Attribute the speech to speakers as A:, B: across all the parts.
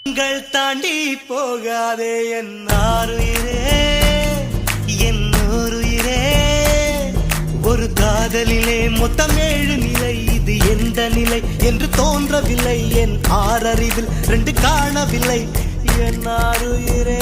A: உங்கள் தாண்டி போகாதே என் ஆருயிரே, என் ஓருயிரே. ஒரு காதலிலே மொத்தம் 7 நிலை, இது எந்த நிலை என்று தோன்றவில்லை. என் 6 அறிவில் 2 காணவில்லை. என் ஆருயிரே,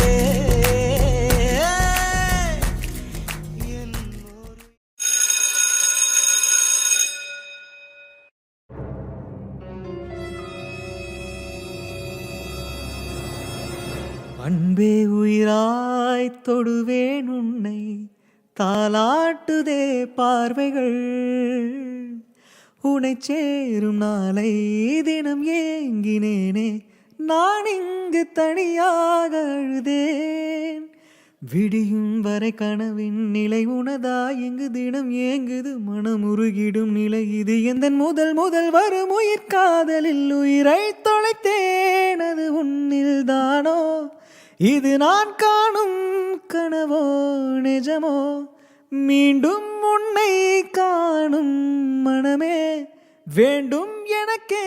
A: அன்பே உயிராய் தொடுவேன் உன்னை, தாலாட்டுதே பார்வைகள். உனை சேரும் நாளை தினம் ஏங்கினேனே, நான் இங்கு தனியாக அழுதேன். விடியும் வரை கனவின் நிலை உனதாய் இங்கு தினம் ஏங்குது, மனம் உருகிடும் நிலை இது. எந்த முதல் வரும் உயிர் காதலில் உயிரை தொலைத்தேன், அது உன்னில் தானோ? இது நான் காணும் கனவோ நிஜமோ? மீண்டும் உன்னை காணும் மனமே வேண்டும் எனக்கே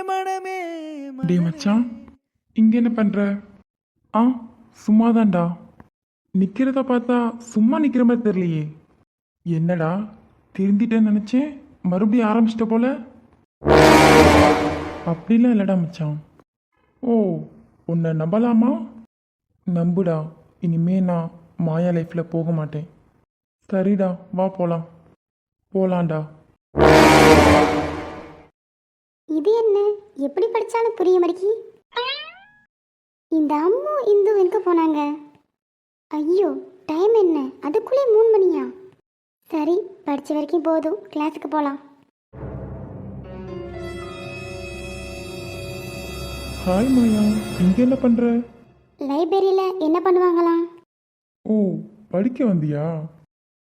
A: மனமே.
B: டே மச்சான், இங்க என்ன பண்ற? சும்மாதான்டா. நிக்கிறத பார்த்தா சும்மா நிக்கிற மாதிரி தெரியலையே. என்னடா திருந்திட்டேன்னு நினைச்சேன், மறுபடியும் ஆரம்பிச்சிட்ட போல. அப்படிலாம் இல்லடா மச்சான். ஓ, உன்னை நம்பலாமா? நம்புடா, இனிமே நான் மாயா லைஃப்ல போக மாட்டேன். சரிடா, வா போலாம். போலாம்டா.
C: இது என்ன எப்படி படிச்சாலும் புரிய மாட்டேங்கி. இந்த அம்மு இந்து எங்க போனாங்க? ஐயோ, டைம் என்ன? அதுக்குள்ளே 3 மணியா? சரி, படிச்ச வரைக்கும் போதும், கிளாஸுக்கு போலாம்.
B: ஹாய் மாயா, இங்க என்ன பண்ற?
C: லைப்ரரியில என்ன பண்ணுவாங்களாம்?
B: ஓ, படிக்க வந்தியா?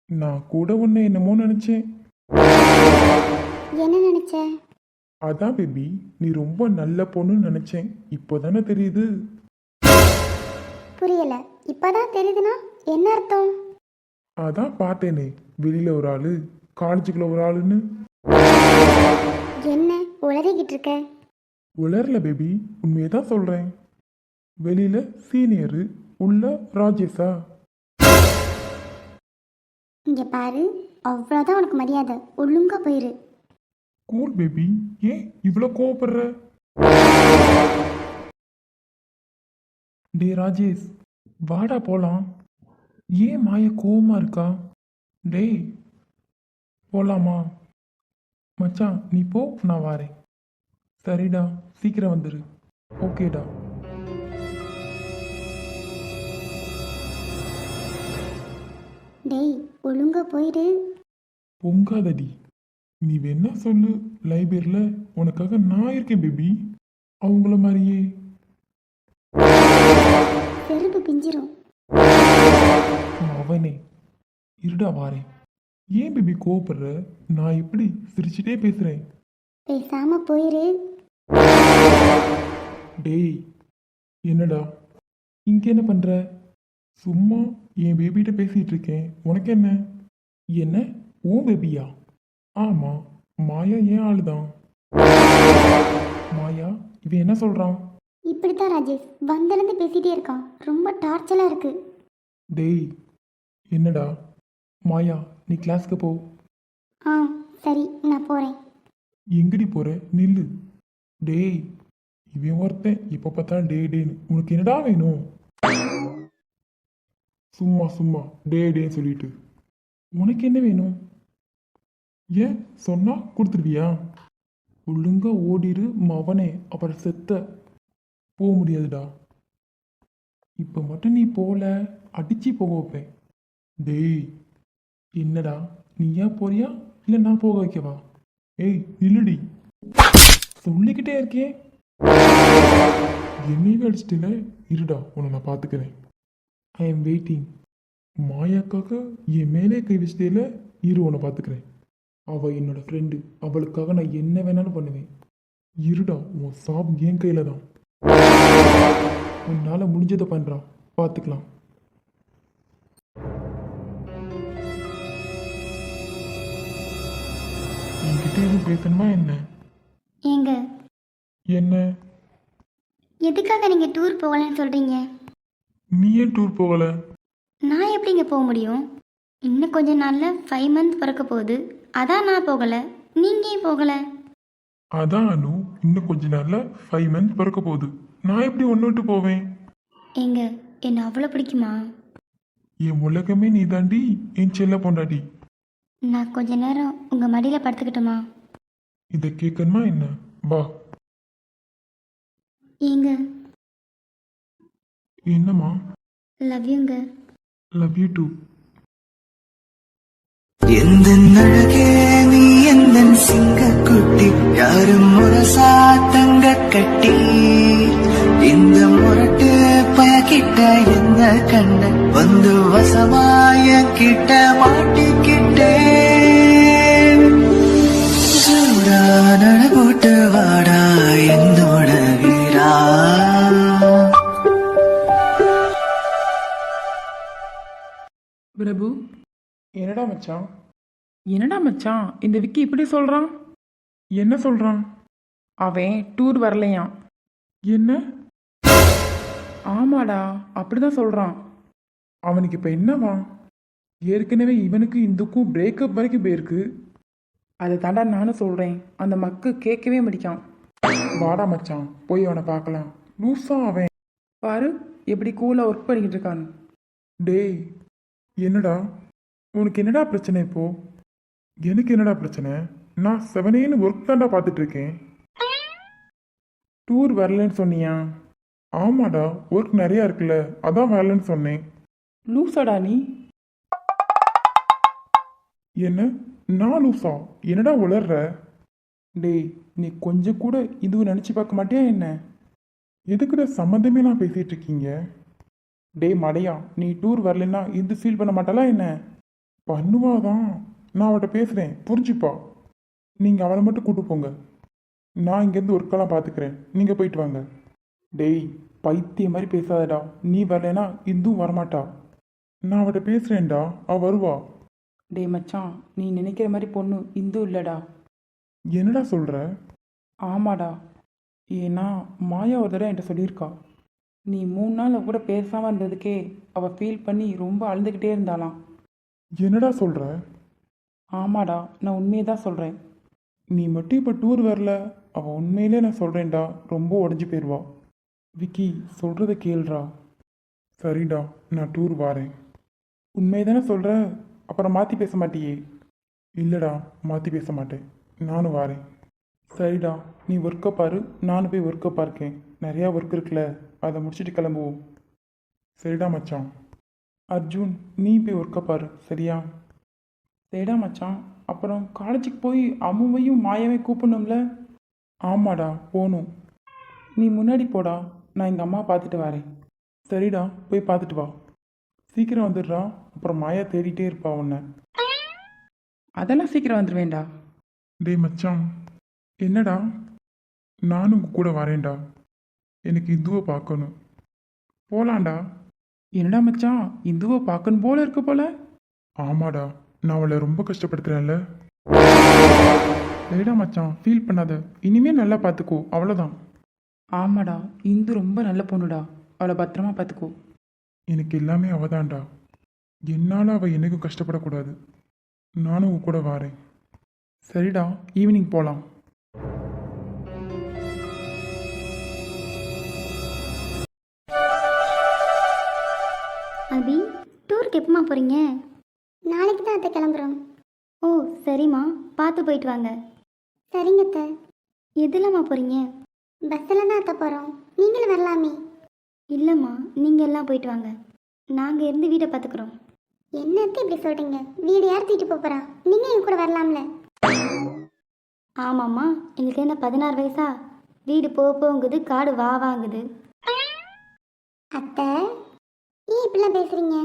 B: நான் கூட உன்னை என்னமோ நினைச்சேன்.
C: என்ன நினைச்ச?
B: அதான் பேபி, நீ ரொம்ப நல்ல பொண்ணுன்னு நினைச்சேன். இப்போதானே தெரியுது.
C: புரியல. இப்பதான் தெரியுதுன்னா என்ன அர்த்தம்?
B: அதான் பார்த்தேனே, வெளியில ஒரு ஆளு, காலேஜுக்குள்ள ஒரு ஆளுன்னு.
C: என்ன உளறிக்கிட்டு இருக்க?
B: உளரல பேபி, உண்மையதான் சொல்றேன். வெளியில சீனியரு, உள்ள ராஜேஷா.
C: இங்க பாரு, அவ்வளவுதான் உனக்கு மரியாதை. ஒழுங்கா போயிரு.
B: கூல் பேபி, ஏன் இவ்வளோ கோவப்படுற? டே ராஜேஷ், வாடா போலாம். ஏன் மாய கோவமா இருக்கா? டேய், போலாமா? மச்சான் நீ போ, நான் வாரேன். சரிடா, சீக்கிரம் வந்துரு. ஓகேடா.
C: டேய், ஒழுங்கா போயிடு.
B: பொங்காதடி. நீ வேணா சொல்லு, லைப்ரரியில் உனக்காக நான் இருக்கேன் பேபி. அவங்கள மாதிரியே.
C: செருப்பு பிஞ்சிரும்.
B: அவனே இருடா வாரேன். ஏன் பேபி கோவப்படுற? நான் எப்படி சிரிச்சுட்டே பேசுறேன்.
C: பேசாம போயிரு.
B: டேய், என்னடா இங்க என்ன பண்ற? சும்மா என் பேபிகிட்ட பேசிட்டு இருக்கேன். உனக்கு என்ன? என்ன உன் பேபியா? ஆமா, மாயா ஏன் ஆளுதான். மாயா, இவன் என்ன சொல்றான்?
C: இப்படித்தான் ராஜேஷ் வந்திருந்து பேசிட்டே இருக்கான். ரொம்ப டார்ச்சலா இருக்கு.
B: டேய், என்னடா? மாயா, நீ கிளாஸ்க்கு போ.
C: சரி, நான் போறேன்.
B: எங்கடி போற? நில்லு. டேய், இவன் ஒருத்தன் எப்ப பார்த்தாலும் டே டேன்னு. உனக்கு என்னடா வேணும்? சும்மா சும்மா டே டேன்னு சொல்லிட்டு. உனக்கு என்ன வேணும்? ஏன் சொன்னா கொடுத்துருவியா? ஒழுங்கா ஓடிரு மவனே, அப்புறம் செத்த. போக முடியாதுடா. இப்ப மட்டும் நீ போல, அடிச்சு போக வைப்பேன். டேய், என்னடா நீ ஏன் போறியா இல்ல நான் போக வைக்கவா? ஏய் நில்லுடி. சொல்லிக்கிட்டே இருக்கேன். என்னையவே அடிச்சிட்டுல. இருடா, உன்னை நான் பார்த்துக்கிறேன். I am waiting. மாயாக்காக என் மேலே கை வச்சதில்ல. இரு, உன்னை பார்த்துக்கிறேன். அவள் என்னோட ஃப்ரெண்டு. அவளுக்காக நான் என்ன வேணாலும் பண்ணுவேன். இருடா, உன் சாப் என் கையில் தான். உன்னால் முடிஞ்சதை பண்ணுறான், பார்த்துக்கலாம். என்கிட்ட எதுவும் பேசணுமா என்ன?
C: ஏங்க,
B: என்ன?
C: எதுக்காக நீங்கள் டூர் போகலன்னு சொல்கிறீங்க?
B: நீ ஏன் டூர் போகல?
C: நான் எப்படிங்க போக முடியும்? இன்னும் கொஞ்ச நாளில் 5 மந்த் பிறக்க போகுது. அதான் நான் போகலை. நீங்கள் ஏன் போகலை?
B: அதான் அனு, இன்னும் கொஞ்ச நாள்ல 5 மந்த் பிறக்க போகுது. நான் எப்படி ஒன்று விட்டு போவேன்?
C: ஏங்க, என்ன அவ்வளோ பிடிக்குமா?
B: என் உலகமே நீ தாண்டி, என் செல்ல பொண்டாட்டி.
C: நான் கொஞ்ச நேரம் உங்கள் மடியில் படுத்துக்கிட்டுமா?
B: இதை கேட்கணுமா என்ன? வா.
C: ஏங்க,
B: என்னம்மா?
C: லவ் யூங்க.
B: Love you too.
A: எந்த அழகே நீ எந்த சிங்கக்குட்டி, யாரும் முரசா தங்க கட்டி, இந்த முரட்டு பயக்கிட்ட என்ன கண்ண வந்து வசமாய கிட்ட மாட்டிக்கிட்டே, சூடா நட போட்டு வாடா என்னோட வீரா.
D: பிரபு,
B: என்னடா மச்சான்?
D: என்னடா மச்சான் இந்த விக்கி இப்படி சொல்கிறான்?
B: என்ன சொல்றான்?
D: அவன் டூர் வரலையாம்.
B: என்ன?
D: ஆமாடா, அப்படிதான் சொல்கிறான்.
B: அவனுக்கு இப்ப என்னவா? ஏற்கனவே இவனுக்கு இந்துக்கும் பிரேக்கப் வரைக்கும் போயிருக்கு.
D: அதை தாண்டா நானும் சொல்கிறேன். அந்த மக்கு கேட்கவே முடிக்கான்.
B: வாடா மச்சான், போய் அவனை பார்க்கலாம். லூசா அவன்.
D: பாரு எப்படி கூலாக ஒர்க் பண்ணிக்கிட்டு இருக்கான்னு.
B: டேய், என்னடா உனக்கு என்னடா பிரச்சனை இப்போ? எனக்கு என்னடா பிரச்சனை? நான் 7 ஒர்க் தான்டா பார்த்துட்டு இருக்கேன். டூர் வரலன்னு சொன்னியா? ஆமாடா, ஒர்க் நிறையா இருக்குல்ல, அதான் வரலன்னு சொன்னேன்.
D: லூசாடா நீ?
B: என்ன? நான் லூசா? என்னடா உளர்ற? டேய், நீ கொஞ்சம் கூட இதுவும் நினச்சி பார்க்க மாட்டியா என்ன? எதுக்குடா சம்மந்தமே நான் பேசிகிட்டு இருக்கீங்க? டேய் மடையா, நீ டூர் வரலன்னா இது ஃபீல் பண்ண மாட்டாளா என்ன? பண்ணுவாதான். நான் அவட்ட பேசுகிறேன், புரிஞ்சுப்பா. நீங்கள் அவளை மட்டும் கூட்டு போங்க. நான் இங்கேருந்து ஒர்க்கெல்லாம் பார்த்துக்கிறேன், நீங்கள் போயிட்டு வாங்க. டேய், பைத்தியம் மாதிரி பேசாதடா. நீ வரலைன்னா இந்தும் வரமாட்டா. நான் அவட்ட பேசுகிறேன்டா, அவள் வருவா.
D: டே மச்சான், நீ நினைக்கிற மாதிரி பொண்ணு இந்து இல்லைடா.
B: என்னடா சொல்கிற?
D: ஆமாடா, ஏன்னா மாயா ஒரு தடவை என்கிட்ட சொல்லியிருக்கா. நீ 3 நாள் அவ கூட பேசாமல் இருந்ததுக்கே அவள் ஃபீல் பண்ணி ரொம்ப அழுதுகிட்டே இருந்தாளாம்.
B: என்னடா சொல்கிற?
D: ஆமாடா, நான் உண்மையை தான் சொல்கிறேன்.
B: நீ மட்டும் இப்போ டூர் வரல, அவள் உண்மையிலே நான் சொல்கிறேன்டா ரொம்ப உடஞ்சி போயிடுவா. விக்கி, சொல்கிறத கேள்றா. சரிடா, நான் டூர் வாரேன். உண்மையை தானே சொல்கிற? அப்புறம் மாற்றி பேச மாட்டியே? இல்லைடா, மாற்றி பேச மாட்டேன். நானும் வாரேன். சரிடா, நீ ஒர்க்கை பாரு, நானும் போய் ஒர்க்கை பார்க்கேன். நிறையா ஒர்க் இருக்குல்ல, அதை முடிச்சுட்டு கிளம்புவோம். சரிடா மச்சான். அர்ஜுன், நீ போய் ஒர்க்கை பாரு, சரியா?
D: சரிடா மச்சான். அப்புறம் காலேஜுக்கு போய் அம்முவையும் மாயாவையும் கூப்பிடணும்ல?
B: ஆமாடா, போகணும்.
D: நீ முன்னாடி போடா, நான் எங்கள் அம்மா பார்த்துட்டு வரேன்.
B: சரிடா, போய் பார்த்துட்டு வா. சீக்கிரம் வந்துடுறா, அப்புறம் மாயா தேடிட்டே இருப்பா உன்னை.
D: அதெல்லாம் சீக்கிரம் வந்துடுவேண்டா.
B: டேய் மச்சான். என்னடா? நானும் உங்க கூட வரேன்டா. எனக்கு இந்துவை பார்க்கணும். போலாண்டா.
D: என்னடா மச்சான், இந்துவை பார்க்கணும் போல இருக்கு போல.
B: ஆமாடா, நான் அவளை ரொம்ப கஷ்டப்படுத்துறேன்ல. சரிடா மச்சான், ஃபீல் பண்ணாத. இனிமே நல்லா பார்த்துக்கோ, அவ்வளோதான்.
D: ஆமாடா, இந்து ரொம்ப நல்ல பொண்ணுடா. அவளை பத்திரமா பார்த்துக்கோ.
B: எனக்கு எல்லாமே அவதான்டா. என்னால் அவள் எனக்கும் கஷ்டப்படக்கூடாது. நானும் உங்க கூட வரேன். சரிடா, ஈவினிங் போகலாம்.
C: அபி, டூருக்கு எப்பமா போகிறீங்க? நாளைக்கு தான் அத்தை கிளம்புறோம். ஓ சரிம்மா, பார்த்து போயிட்டு வாங்க. சரிங்க அத்தை. எதுலம்மா போகிறீங்க? பஸ்ஸில் தான் அத்தை போகிறோம். நீங்களும் வரலாமே. இல்லைம்மா, நீங்கள் எல்லாம் போயிட்டு வாங்க. நாங்கள் இருந்து வீட்டை பார்த்துக்குறோம். என்னத்தை இப்படி சொல்கிறீங்க? வீடு யார் தூக்கிட்டு போகிறா? நீங்கள் என் கூட வரலாம்ல? ஆமாம்மா, எங்களுக்கு என்ன 16 வயசா? வீடு போகுது, காடு வாங்குது. அத்தை, ஏன் இப்படிலாம் பேசுகிறீங்க?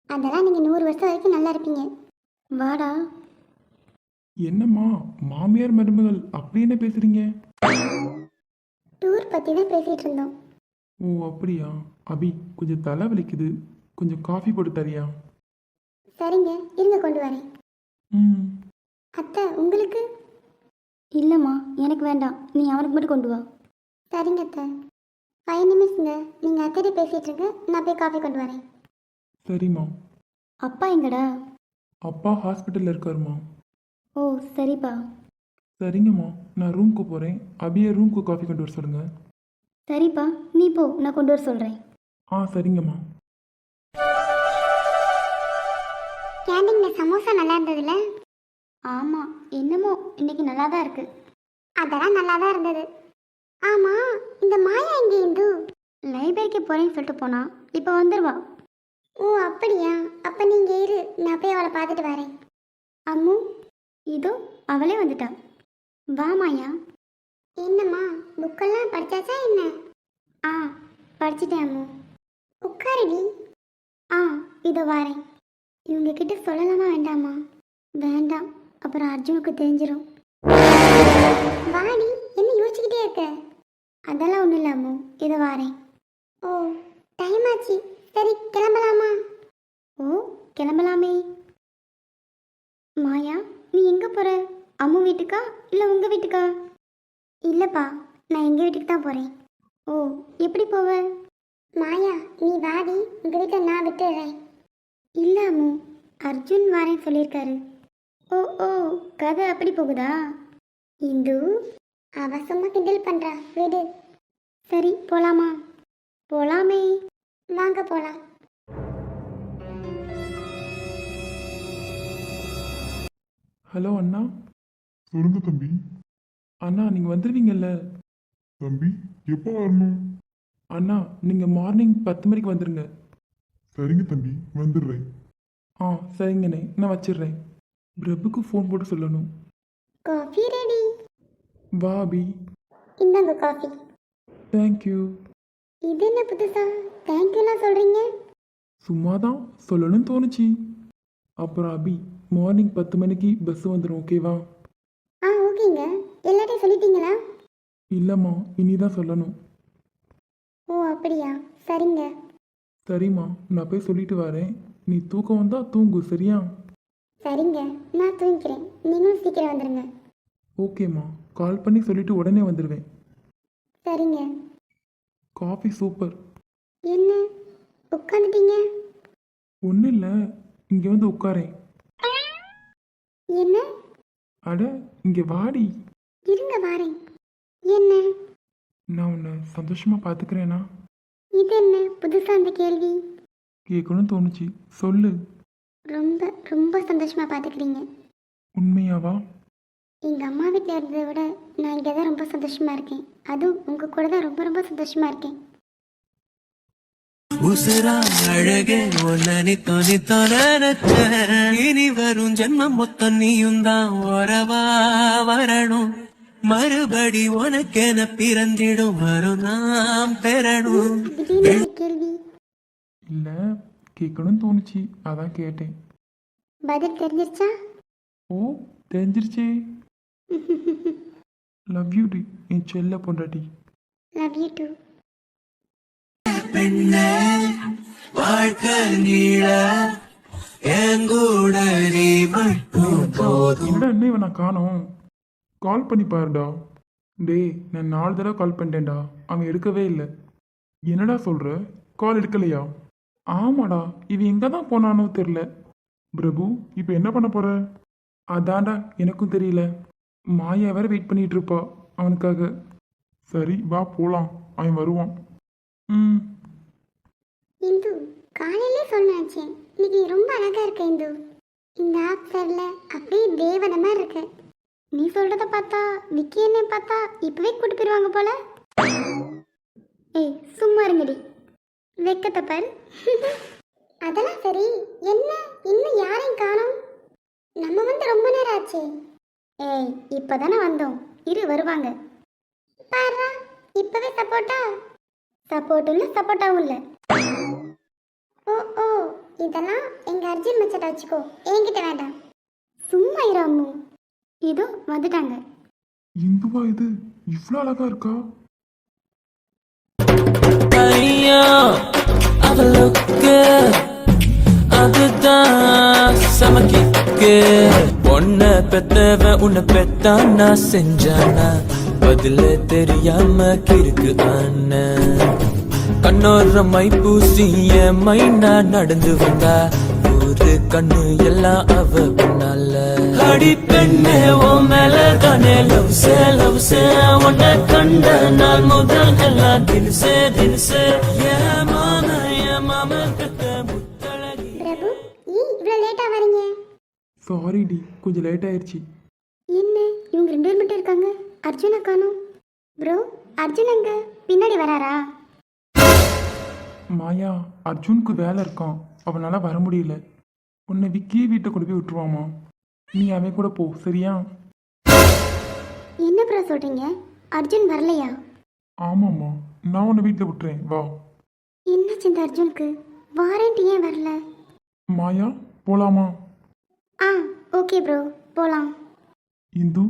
C: அதெல்லாம் நீங்கள் 100 வருஷம் வரைக்கும் நல்லா இருப்பீங்க. வாடா.
B: என்னம்மா, மாமியார் மருமகள் அப்படி என்ன பேசுறீங்க?
C: டூர் பற்றி தான் பேசிகிட்டு இருந்தோம்.
B: ஓ அப்படியா? அபி, கொஞ்சம் தலை வலிக்குது, கொஞ்சம் காஃபி போட்டு தரியா?
C: சரிங்க, இருங்க கொண்டு வரேன்.
B: ம்.
C: அத்தை, உங்களுக்கு? இல்லைம்மா, எனக்கு வேண்டாம். நீ அவனுக்கு மட்டும் கொண்டு வா. சரிங்க அத்தை. 5 நிமிஷங்க. நீங்கள் அத்தைகிட்ட பேசிகிட்டு இருங்க, நான் போய் காஃபி கொண்டு வரேன்.
B: சரிம்மா.
C: அப்பா எங்கடா?
B: அப்பா ஹாஸ்பிட்டலில் இருக்காருமா.
C: ஓ சரிப்பா.
B: சரிங்கம்மா, நான் ரூமுக்கு போகிறேன். அபியை ரூமுக்கு காஃபி கொண்டு வர சொல்லுங்கள்.
C: சரிப்பா, நீ போ, நான் கொண்டு வர சொல்கிறேன்.
B: சரிங்கம்மா.
C: கேண்டீனில் சமோசா நல்லா இருந்ததுல்ல? ஆமாம், என்னமோ இன்னைக்கு நல்லா தான் இருக்கு. அதெல்லாம் நல்லா தான் இருந்தது. ஆமாம், இந்த மாயா எங்கே இந்து? லைப்ரரிக்கு போகிறேன்னு சொல்லிட்டு போனா, இப்போ வந்துடுவா. ஓ அப்படியா? அப்போ நீங்கள் இரு, நான் போய் அவளை பார்த்துட்டு வரேன். அம்மு, இதோ அவளே வந்துட்டா. வா மாயா. என்னம்மா, புக்கெல்லாம் படிச்சாச்சா என்ன? படிச்சிட்டேன் அம்மு. உட்காருடி. இதோ வரேன். இவங்க கிட்ட சொல்லலாமா வேண்டாமா? வேண்டாம், அப்புறம் அர்ஜுனுக்கு தெரிஞ்சிடும். வாடி, என்ன யோசிச்சுக்கிட்டே இருக்க? அதெல்லாம் ஒன்றும் இல்லை அம்மு, இதோ வரேன். ஓ டைம் ஆச்சு, சரி கிளம்பலாமா? ஓ கிளம்பலாமே. மாயா, நீ எங்கே போகிற? அம்மு வீட்டுக்கா இல்லை உங்கள் வீட்டுக்கா? இல்லைப்பா, நான் எங்கள் வீட்டுக்கு தான் போகிறேன். ஓ எப்படி போவ? மாயா நீ வாடி, உங்கள் வீட்டில் நான் விட்டுடுறேன். இல்லை அம்மு, அர்ஜுன் வரேன்னு சொல்லியிருக்காரு. ஓ ஓ, கதை அப்படி போகுதா? இந்து அவ சும்மா கிண்டல் பண்ணுறா, விடு. சரி போகலாமா? போகலாமே, வாங்க போகலாம்.
B: ஹலோ அண்ணா.
E: சொல்லுங்க தம்பி.
B: அண்ணா நீங்கள் வந்துடுவீங்கல்ல?
E: தம்பி எப்போ வரணும்?
B: அண்ணா நீங்கள் மார்னிங் 10 மணிக்கு வந்துடுங்க.
E: சரிங்க தம்பி, வந்துடுறேன்.
B: சரிங்கண்ணே, நான் வச்சிடுறேன். பிரபுக்கு ஃபோன் போட்டு சொல்லணும்.
C: Coffee ready.
B: வா அபி.
C: இந்தாங்க காஃபி.
B: தேங்க்யூ.
C: இது என்ன புதுசா தேங்க்யூலாம் சொல்கிறீங்க?
B: சும்மா தான் சொல்லணும்னு தோணுச்சு. அப்புறம் அபி, மார்னிங் 10 மணிக்கு பஸ் வந்துடும், ஓகேவா?
C: ஓகேங்க. எல்லாத்தையும் சொல்லிட்டீங்களா?
B: இல்லைம்மா, இனி தான் சொல்லணும்.
C: ஓ அப்படியா, சரிங்க.
B: சரிம்மா, நான் போய் சொல்லிட்டு வரேன். நீ தூக்கம் வந்தால் தூங்கு, சரியா?
C: சரிங்க, நான் தூங்கிக்கிறேன். நீங்களும் சீக்கிரம் வந்துடுங்க.
B: ஓகேம்மா, கால் பண்ணி சொல்லிட்டு உடனே வந்துடுவேன்.
C: சரிங்க.
B: Coffee super.
C: என்ன உட்காந்துட்டீங்க?
B: ஒன்றும் இல்லை, இங்கே வந்து உட்காரேன்.
C: என்ன?
B: அட இங்கே வாடி.
C: இருங்க வாரேன். என்ன?
B: நான் உன்னை சந்தோஷமாக பார்த்துக்கிறேனா?
C: இது என்ன புதுசா அந்த கேள்வி?
B: கேட்கணும்னு தோணுச்சு, சொல்லு.
C: ரொம்ப ரொம்ப சந்தோஷமா பார்த்துக்கிறீங்க.
B: உண்மையாவா?
C: எங்கள் அம்மா வீட்டில் இருந்ததை விட நான் இங்கே தான் ரொம்ப சந்தோஷமா இருக்கேன். அதுவும் உங்கள் கூட தான் ரொம்ப ரொம்ப சந்தோஷமா இருக்கேன்.
A: உசுரா அழகே ஒன்னி தொனி தொலைச்ச இனி வரும் ஜென்மம் மொத்தம் நீயும் தான் உறவா வரணும். மறுபடி உனக்கென பிறந்திடும் வரும் நாம் பெறணும்.
C: திடீர்னு ஒரு கேள்வி.
B: இல்லை, கேட்கணும்னு தோணுச்சு, அதான் கேட்டேன்.
C: பதில் தெரிஞ்சிருச்சா?
B: ஓ தெரிஞ்சிருச்சே. லவ் யூ டி, என் செல்ல பொண்டாட்டி.
C: Love you too.
A: பெண்ணே வாழ்க்கை நீள எங்கூட நீ மட்டும் போதும்.
B: என்னடா என்ன இவன் நான் காணோம்? கால் பண்ணி பாருடா. டேய், நான் 4 தடவை கால் பண்ணிட்டேன்டா, அவன் எடுக்கவே இல்லை. என்னடா சொல்கிற? கால் எடுக்கலையா? ஆமாடா, இவன் எங்கே தான் போனானோ தெரில. பிரபு, இப்போ என்ன பண்ண போற? அதான்டா எனக்கும் தெரியல. மாயா வேற வெயிட் பண்ணிட்டு இருப்பா அவனுக்காக.
E: சரி வா போலாம், அவன் வருவான்.
C: இந்து காலையிலே சொன்னாச்சே, இன்னைக்கு ரொம்ப அழகா இருக்க இந்து. இந்த ஆப் சரில அப்படியே தேவதை மாதிரி இருக்கு. நீ சொல்றத பார்த்தா விக்கி என்ன பார்த்தா இப்பவே கூட்டு போயிருவாங்க போல. ஏய் சும்மா இருங்கடி, வெக்கத்தை பாரு. அதெல்லாம் சரி, என்ன இன்னும் யாரையும் காணோம்? நம்ம வந்து ரொம்ப நேரம் ஆச்சு. ஏய் இப்பதானே வந்தோம், இரு வருவாங்க. பாரு, இப்பவே சப்போட்டா? சப்போர்ட்டும் இல்லை சப்போட்டாவும் இல்லை. ஓ ஓ, இதெல்லாம் எங்க அர்ஜுன் மச்சட்ட வச்சுக்கோ, என்கிட்ட வேண்டாம். சும்மா இரு அம்மு. இதோ வந்துட்டாங்க.
B: இந்துவா இது? இவ்வளோ அழகா இருக்கா?
A: ஐயா அவளுக்கு அதுதான் சமக்கிக்கு. பொண்ண பெத்தவ உன்னை பெத்தானா செஞ்சானா பதில தெரியாம கிறுக்கு அண்ணன். கண்ணோர மை பூசிய மைனா நடந்து வந்தா ஒரு கண்ணு எல்லாம் அவ பின்னால அடி பெண்ணே ஓ மேல தானே லவ்ஸே உன்னை கண்ட நாள் முதல் எல்லாம் தினுசே ஏன் மாம கத்த முத்தழகி.
C: பிரபு ஏன் இவ்வளோ லேட்டாக வரீங்க?
B: சாரி டி, கொஞ்சம் லேட் ஆயிடுச்சு.
C: என்ன இவங்க 2 பேர் மட்டும் இருக்காங்க, அர்ஜுனை காணோம். ப்ரோ அர்ஜுன் அங்க பின்னாடி வராரா?
B: மாயா, அர்ஜுனுக்கு வேலை இருக்கான், அவனால வர முடியல. உன்னை விக்கியே வீட்டை கொண்டு போய் விட்டுருவாமா, நீ அவன் கூட போ சரியா?
C: என்ன ப்ரோ சொல்றீங்க? அர்ஜுன் வரலையா?
B: ஆமாம்மா, நான் உன்னை வீட்டில் விட்டுறேன், வா.
C: என்னாச்சு இந்த அர்ஜுனுக்கு? வாரண்டி ஏன் வரல?
B: மாயா, போலாமா?
C: ஆ ஓகே ப்ரோ, போலாம்.
B: இந்து,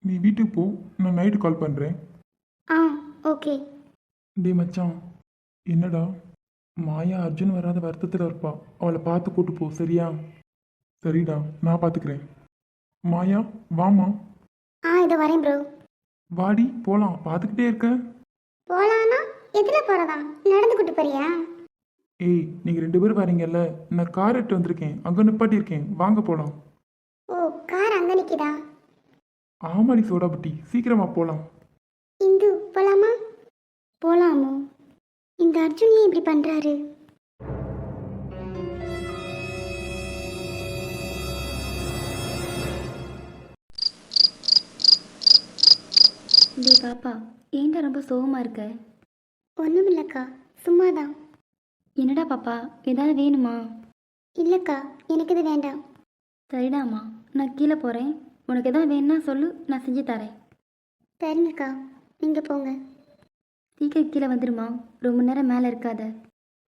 B: நீ வீட்டுக்கு போ, நான் நைட்டு கால் பண்ணுறேன்.
C: ஆ ஓகே.
B: டே மச்சான், என்னடா மாயா அர்ஜுன் வராத வருத்தத்தில் இருப்பா, அவளை பார்த்து கூட்டு போ சரியா? சரிடா, நான் பார்த்துக்கிறேன். மாயா வாமா.
C: ஆ இதோ வரேன் ப்ரோ.
B: வாடி போகலாம், பார்த்துக்கிட்டே இருக்க.
C: போலானா எதுல போறதா? நடந்து கூட்டு போறியா?
B: ஏய், நீங்கள் 2 பேரும் வரீங்கல்ல, நான் கார் எடுத்து வந்திருக்கேன், அங்கே நிப்பாட்டியிருக்கேன், வாங்க போகலாம்.
C: ஓ கார் அங்க நிக்குதா?
B: ஆமாடி சோடா புட்டி, சீக்கிரமா போகலாம்.
C: இந்து போலாமா? போலாமோ? இந்த அர்ஜுன் ஏன் இப்படி பண்றாரு?
F: டே பாப்பா, ஏன்டா ரொம்ப சோகமாக இருக்க?
C: ஒன்றும் இல்லைக்கா, சும்மாதான்.
F: என்னடா பாப்பா, ஏதாவது வேணுமா?
C: இல்லைக்கா, எனக்கு இது வேண்டாம்.
F: சரிடாம்மா, நான் கீழே போகிறேன், உனக்கு எதாவது வேணும்னா சொல்லு, நான் செஞ்சு தரேன்.
C: சரிங்கக்கா, நீங்கள் போங்க.
F: சீக்கிரம் கீழே வந்துடுமா, ரொம்ப நேரம் மேலே இருக்காத.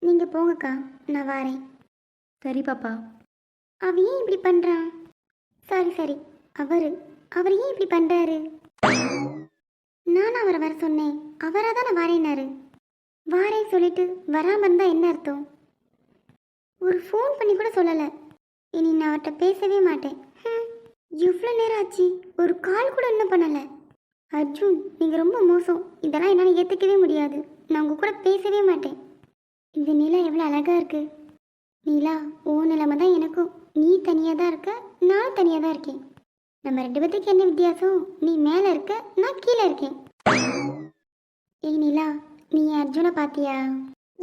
C: நீங்கள் போங்கக்கா, நான் வரேன்.
F: சரி பாப்பா.
C: அவன் ஏன் இப்படி பண்ணுறான்? சரி அவர் ஏன் இப்படி பண்ணுறாரு? நானும் அவரை வர சொன்னேன், அவராக தானே வாரேன்னாரு. வாரேன் சொல்லிட்டு வராமல் இருந்தால் என்ன அர்த்தம்? ஒரு ஃபோன் பண்ணி கூட சொல்லலை. இனி நான் அவர்கிட்ட பேசவே மாட்டேன். இவ்வளோ நேரம் ஆச்சு, ஒரு கால் கூட இன்னும் பண்ணலை. அர்ஜுன், நீங்கள் ரொம்ப மோசம், இதெல்லாம் என்னால் ஏற்றுக்கவே முடியாது. நான் உங்கள் கூட பேசவே மாட்டேன். இந்த நிலா எவ்வளோ அழகாக இருக்கு. நீலா, ஓ நிலைமை தான் எனக்கும். நீ தனியாக தான் இருக்க, நான் தனியாக தான் இருக்கேன். நம்ம 2 பேத்துக்கு என்ன வித்தியாசம்? நீ மேலே இருக்க, நான் கீழே இருக்கேன். ஏய் நீலா, நீ அர்ஜுனை பார்த்தியா?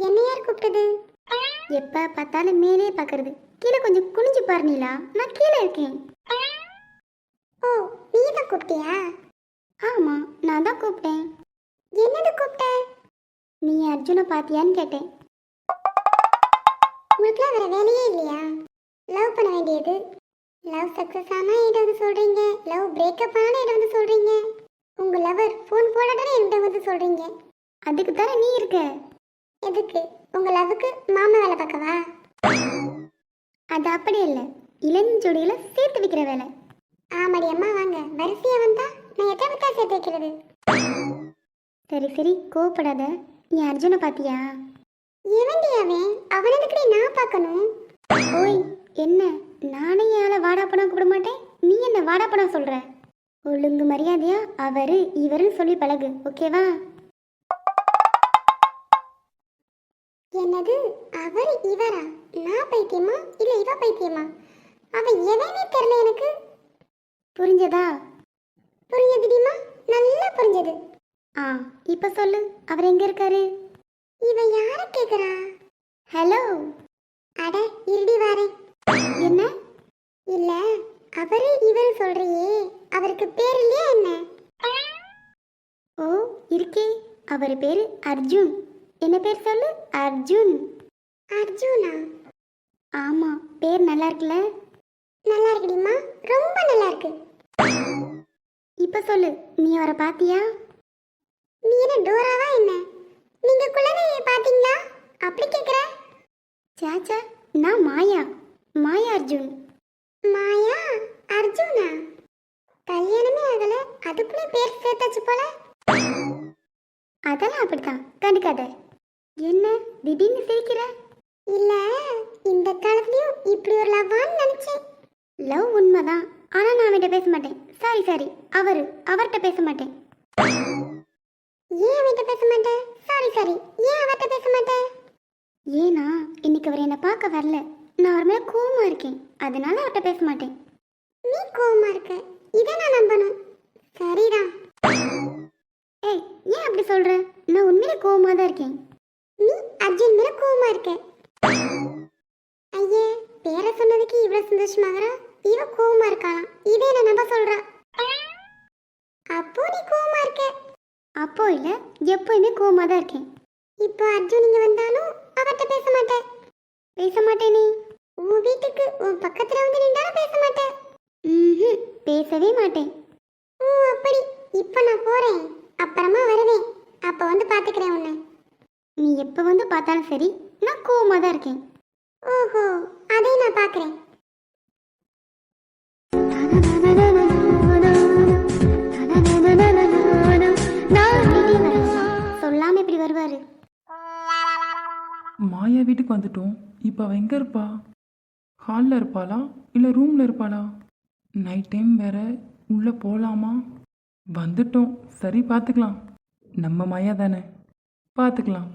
C: என்ன யார் கூப்பிட்டது? எப்போ பார்த்தாலும் மேலே பார்க்கறது, கீழே கொஞ்சம் குனிஞ்சு பாரு நீலா, நான் கீழே இருக்கேன். ஓ, நீ தான் கூப்பிட்டியா? ஆமாம், நான் தான் கூப்பிட்டேன். என்னது கூப்பிட்ட? நீ அர்ஜுனை பார்த்தியான்னு கேட்டேன். உங்களுக்குலாம் வேற வேலையே இல்லையா? லவ் பண்ண வேண்டியது. லவ் சக்ஸஸ் ஆனால் என்கிட்ட வந்து சொல்கிறீங்க, லவ் பிரேக்கப் ஆனால் என்கிட்ட வந்து சொல்கிறீங்க, உங்கள் லவர் ஃபோன் போடாட்டே என்கிட்ட வந்து சொல்கிறீங்க. அதுக்கு தானே நீ இருக்க. எதுக்கு? உங்கள் லவ்வுக்கு மாமா வேலை பார்க்கவா? அது அப்படி இல்லை, இளஞ்சொடிகளை சேர்த்து வைக்கிற வேலை. ஆமாடி அம்மா, வாங்க வரிசையாக வந்தா நான் எத்தனை பத்தா சேர்த்து வைக்கிறது? சரி கோவப்படாத. நீ அர்ஜுனை பார்த்தியா? எவன்டி அவன்? அவன் எதுக்குடி நான் பார்க்கணும்? ஓய், என்ன நானே யாரை வாடா பணம் கூப்பிட மாட்டேன், நீ என்ன வாடா பணம் சொல்ற? ஒழுங்கு மரியாதையா அவரு இவருன்னு சொல்லி பழகு, ஓகேவா? என்னது அவர் இவரா? நான் பைத்தியமா இல்ல இவ பைத்தியமா? அவன் எவனே தெரியல எனக்கு. புரிஞ்சதா? புரிஞ்சதுடிமா, நல்லா புரிஞ்சது. ஆ இப்ப சொல்லு, அவர் எங்க இருக்காரு? இவன் யார கேக்குறா? ஹலோ. அட இருடி வாரேன். என்ன? இல்ல அவரு இவரு சொல்றியே, அவருக்கு பேர் இல்லையா என்ன? ஓ இருக்கே, அவர் பேரு அர்ஜுன். என்ன பேர் சொல்லு? அர்ஜுன். அர்ஜுனா? ஆமா, பேர் நல்லா இருக்குல்ல? நல்லா இருக்குடிமா, ரொம்ப நல்லா இருக்கு. இப்ப சொல்லு, நீ அவரை பாத்தியா? நீ என்ன டோராவா என்ன? நீங்க குழந்தைய பாத்தீங்களா? அப்படி கேக்குற? சாச்சா, நான் மாயா அர்ஜுன். மாயா அர்ஜுனா? கல்யாணமே ஆகல, அதுக்குள்ள பேர் சேர்த்தாச்சு போல. அதெல்லாம் அப்படித்தான், கண்டுக்காத. என்ன திடீர்னு சிரிக்கிற? இல்ல, இந்த காலத்துலயும் இப்படி ஒரு லவ்வான்னு நினைச்சேன். லவ் உண்மைதான், ஆனா நான் அவன்கிட்ட பேச மாட்டேன். சாரி அவர்கிட்ட பேச மாட்டேன். ஏன் அவன்கிட்ட பேச மாட்டேன்? சாரி சாரி, ஏன் அவர்கிட்ட பேச மாட்டேன்? ஏன்னா இன்னைக்கு அவர் என்னை பார்க்க வரல. நான் அவர் மேலே கோவமா இருக்கேன், அதனால அவர்கிட்ட பேச மாட்டேன். நீ கோவமா இருக்க, இதை நான் நம்பணும். சரிதான். ஏய், ஏன் அப்படி சொல்ற? நான் உண்மையிலே கோவமா தான் இருக்கேன். நீ அர்ஜுன் மேல கோவமா இருக்க. ஐயே, பேரை சொன்னதுக்கு இவ்வளவு சந்தோஷமாகறா. இவ கோவமா இருக்கலாம், இதே நான் நம்ப சொல்றா. அப்போ நீ கோவமா இருக்க? அப்போ இல்ல, எப்பவுமே கோவமா தான் இருக்கேன். இப்போ அர்ஜுன் இங்க வந்தாலும் அவர்கிட்ட பேச மாட்டேன். பேச மாட்டேன். நீ உன் வீட்டுக்கு உன் பக்கத்துல வந்து நின்றாலும் பேச மாட்டேன். பேசவே மாட்டேன். ஓ அப்படி. இப்போ நான் போறேன், அப்புறமா வருவேன். அப்ப வந்து பாத்துக்கிறேன் உன்னை. நீ எப்ப வந்து பார்த்தாலும் சரி, நான் கோவமா தான் இருக்கேன். ஓஹோ, அதை நான் பாக்குறேன். சொல்லாம இப்படி வருவாரு.
D: மாயா வீட்டுக்கு வந்துட்டோம். இப்போ அவள் எங்கே இருப்பா? ஹாலில் இருப்பாளா இல்லை ரூமில் இருப்பாளா? நைட் டைம் வேற, உள்ளே போகலாமா? வந்துட்டோம், சரி பார்த்துக்கலாம். நம்ம மாயா தானே, பார்த்துக்கலாம்.